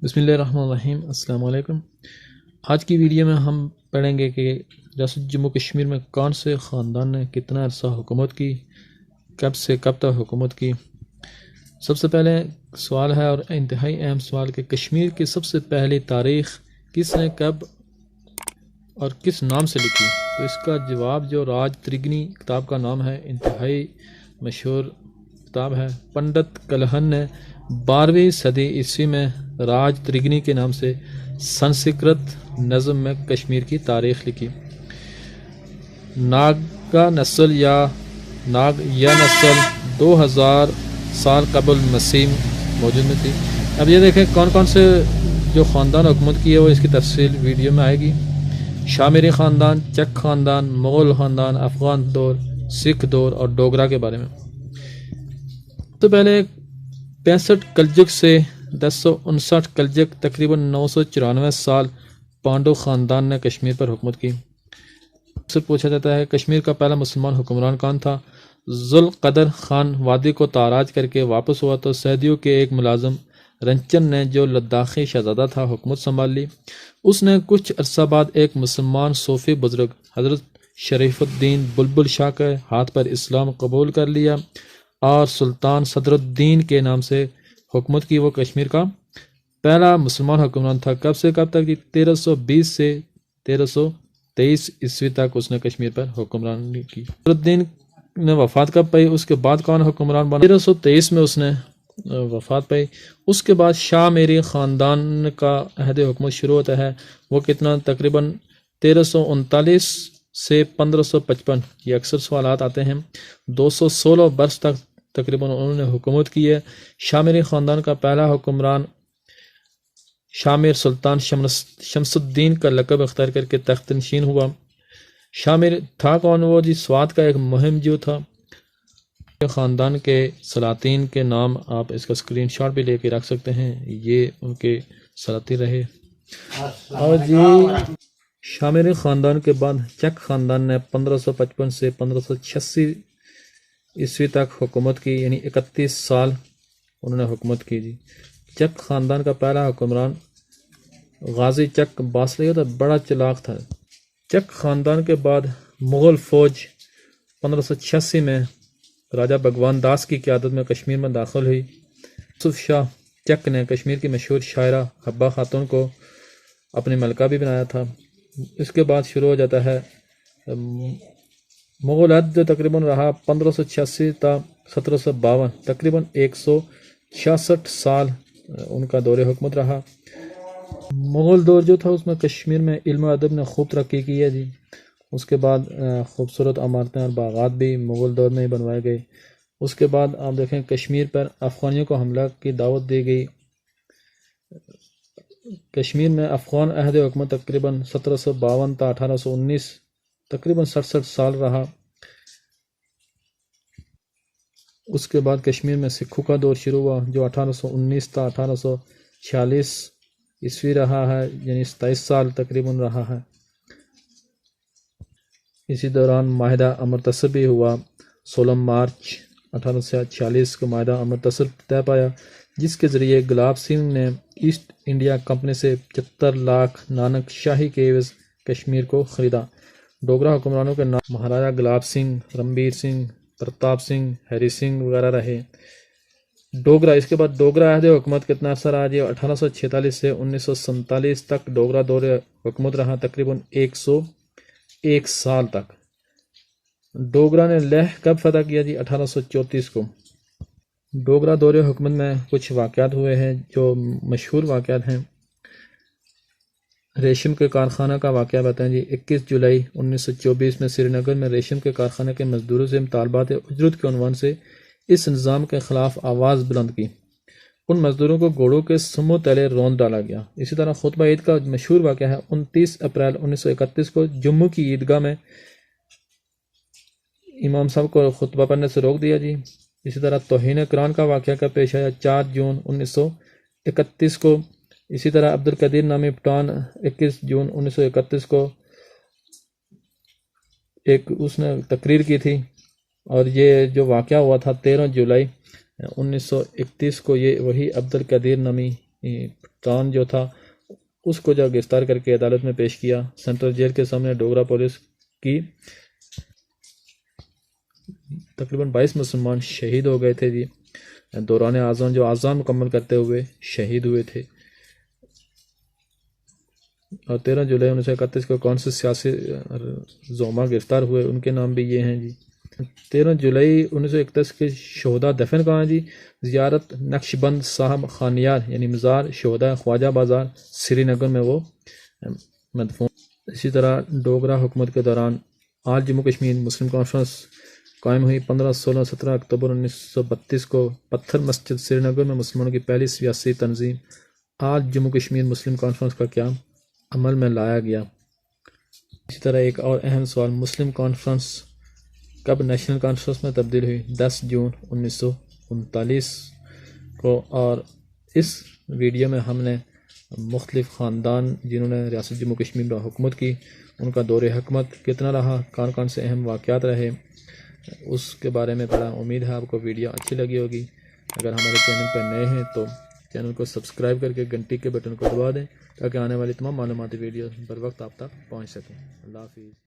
بسم اللہ الرحمن الرحیم۔ السلام علیکم۔ آج کی ویڈیو میں ہم پڑھیں گے کہ ریاست جموں کشمیر میں کون سے خاندان نے کتنا عرصہ حکومت کی، کب سے کب تک حکومت کی۔ سب سے پہلے سوال ہے اور انتہائی اہم سوال کہ کشمیر کی سب سے پہلی تاریخ کس نے کب اور کس نام سے لکھی؟ تو اس کا جواب جو راج ترگنی کتاب کا نام ہے، انتہائی مشہور کتاب ہے۔ پنڈت کلہن نے 12ویں صدی عیسوی میں راج ترگنی کے نام سے سنسکرت نظم میں کشمیر کی تاریخ لکھی۔ ناگا نسل یا ناگیا نسل 2000 سال قبل مسیح موجود میں تھی۔ اب یہ دیکھیں کون کون سے جو خاندان حکومت کی ہے وہ اس کی تفصیل ویڈیو میں آئے گی۔ شامیری خاندان، چک خاندان، مغل خاندان، افغان دور، سکھ دور اور ڈوگرا کے بارے میں۔ تو پہلے 65 کلجک سے 1059 کلجک تقریباً 994 سال پانڈو خاندان نے کشمیر پر حکومت کی۔ سے پوچھا جاتا ہے کشمیر کا پہلا مسلمان حکمران کون تھا؟ ذوالقدر خان وادی کو تاراج کر کے واپس ہوا تو سعدیوں کے ایک ملازم رنچن نے جو لداخی شہزادہ تھا حکومت سنبھال لی۔ اس نے کچھ عرصہ بعد ایک مسلمان صوفی بزرگ حضرت شریف الدین بلبل شاہ کے ہاتھ پر اسلام قبول کر لیا اور سلطان صدر الدین کے نام سے حکومت کی۔ وہ کشمیر کا پہلا مسلمان حکمران تھا۔ کب سے کب تک؟ 1320 سے 1323 عیسوی تک اس نے کشمیر پر حکمرانی کی۔ صدر الدین نے وفات کب پائی؟ اس کے بعد کون حکمران بنا؟ 1323 میں اس نے وفات پائی۔ اس کے بعد شاہ میری خاندان کا عہد حکومت شروع ہوتا ہے۔ وہ کتنا؟ تقریباً 1339 سے 1555۔ یہ اکثر سوالات آتے ہیں۔ 216 برس تک تقریباً انہوں نے حکومت کی ہے۔ شامیری خاندان کا پہلا حکمران شامیر سلطان شمس الدین کا لقب اختیار کر کے تخت نشین ہوا۔ شامیر تھا کون؟ وہ سوات کا ایک مہم جو تھا۔ خاندان کے سلاطین کے نام آپ اس کا اسکرین شاٹ بھی لے کے رکھ سکتے ہیں، یہ ان کے سلاطین رہے۔ اور شامیری خاندان کے بعد چک خاندان نے 1555 سے 1586 عیسوی تک حکومت کی، یعنی 31 سال انہوں نے حکومت کی۔ چک خاندان کا پہلا حکمران غازی چک باسلیہ تھا، بڑا چلاک تھا۔ چک خاندان کے بعد مغل فوج 1586 میں راجہ بھگوان داس کی قیادت میں کشمیر میں داخل ہوئی۔ یوسف شاہ چک نے کشمیر کی مشہور شاعرہ حبہ خاتون کو اپنی ملکہ بھی بنایا تھا۔ اس کے بعد شروع ہو جاتا ہے مغل عہد جو تقریباً رہا 1586 تا 1752، تقریباً 166 سال ان کا دور حکومت رہا۔ مغل دور جو تھا اس میں کشمیر میں علم و ادب نے خوب ترقی کی ہے۔ اس کے بعد خوبصورت عمارتیں اور باغات بھی مغل دور میں ہی بنوائے گئے۔ اس کے بعد آپ دیکھیں کشمیر پر افغانیوں کو حملہ کی دعوت دی گئی۔ کشمیر میں افغان عہد حکومت تقریباً 1752 تا 1819، تقریباً 67 سال رہا۔ اس کے بعد کشمیر میں سکھوں کا دور شروع ہوا جو 1819 تا 1846 عیسوی رہا ہے، یعنی 27 سال تقریباً رہا ہے۔ اسی دوران معاہدہ امرتسر بھی ہوا۔ 16 مارچ 1846 کو معاہدہ امرتسر طے پایا، جس کے ذریعے گلاب سنگھ نے ایسٹ انڈیا کمپنی سے 75 لاکھ نانک شاہی کے عوض کشمیر کو خریدا۔ ڈوگرا حکمرانوں کے نام مہاراجہ گلاب سنگھ، رنبیر سنگھ، پرتاپ سنگھ، ہری سنگھ وغیرہ رہے۔ ڈوگرا، اس کے بعد ڈوگرا عہد حکومت کتنا عرصہ رہا؟ 1846 سے 1947 تک ڈوگرا دور حکومت رہا، تقریباً 101 سال تک۔ ڈوگرا نے لیہ کب فتح کیا؟ 1834 کو۔ ڈوگرا دور حکومت میں کچھ واقعات ہوئے ہیں جو مشہور واقعات ہیں۔ ریشم کے کارخانہ کا واقعہ بتائیں 21 جولائی 1924 میں سری نگر میں ریشم کے کارخانے کے مزدوروں سے مطالبات اجرت کے عنوان سے اس نظام کے خلاف آواز بلند کی۔ ان مزدوروں کو گھوڑوں کے سموں تلے روند ڈالا گیا۔ اسی طرح خطبہ عید کا مشہور واقعہ ہے۔ 29 اپریل 1931 کو جموں کی عیدگاہ میں امام صاحب کو خطبہ پڑھنے سے روک دیا۔ اسی طرح توہین قرآن کا واقعہ کا پیش آیا 4 جون 1931 کو۔ اسی طرح عبد القدیر نامی پٹھان 21 جون 1931 کو اس نے تقریر کی تھی، اور یہ جو واقعہ ہوا تھا 13 جولائی 1931 کو، یہ وہی عبد القدیر نامی پٹھان جو تھا اس کو جب گرفتار کر کے عدالت میں پیش کیا، سینٹرل جیل کے سامنے ڈوگرا پولیس کی تقریباً 22 مسلمان شہید ہو گئے تھے جی دوران آزان، جو آزان مکمل کرتے ہوئے شہید ہوئے تھے۔ اور 13 جولائی 1931 کو کون سے سیاسی زعما گرفتار ہوئے، ان کے نام بھی یہ ہیں جی۔ 13 جولائی 1931 کے شہداء دفن کہاں جی؟ زیارت نقش بند صاحب خانیار یعنی مزار شہداء خواجہ بازار سری نگر میں وہ مدفون۔ اسی طرح ڈوگرا حکومت کے دوران آل جموں کشمیر مسلم کانفرنس قائم ہوئی۔ 15، 16، 17 اکتوبر 1932 کو پتھر مسجد سری نگر میں مسلمانوں کی پہلی سیاسی تنظیم آل جموں کشمیر مسلم کانفرنس کا قیام عمل میں لایا گیا۔ اسی طرح ایک اور اہم سوال، مسلم کانفرنس کب نیشنل کانفرنس میں تبدیل ہوئی؟ 10 جون 1939 کو۔ اور اس ویڈیو میں ہم نے مختلف خاندان جنہوں نے ریاست جموں کشمیر پر حکومت کی، ان کا دور حکومت کتنا رہا، کون کون سے اہم واقعات رہے، اس کے بارے میں پڑھا۔ امید ہے آپ کو ویڈیو اچھی لگی ہوگی۔ اگر ہمارے چینل پر نئے ہیں تو چینل کو سبسکرائب کر کے گھنٹی کے بٹن کو دبا دیں تاکہ آنے والی تمام معلوماتی ویڈیو بر وقت آپ تک پہنچ سکیں۔ اللہ حافظ۔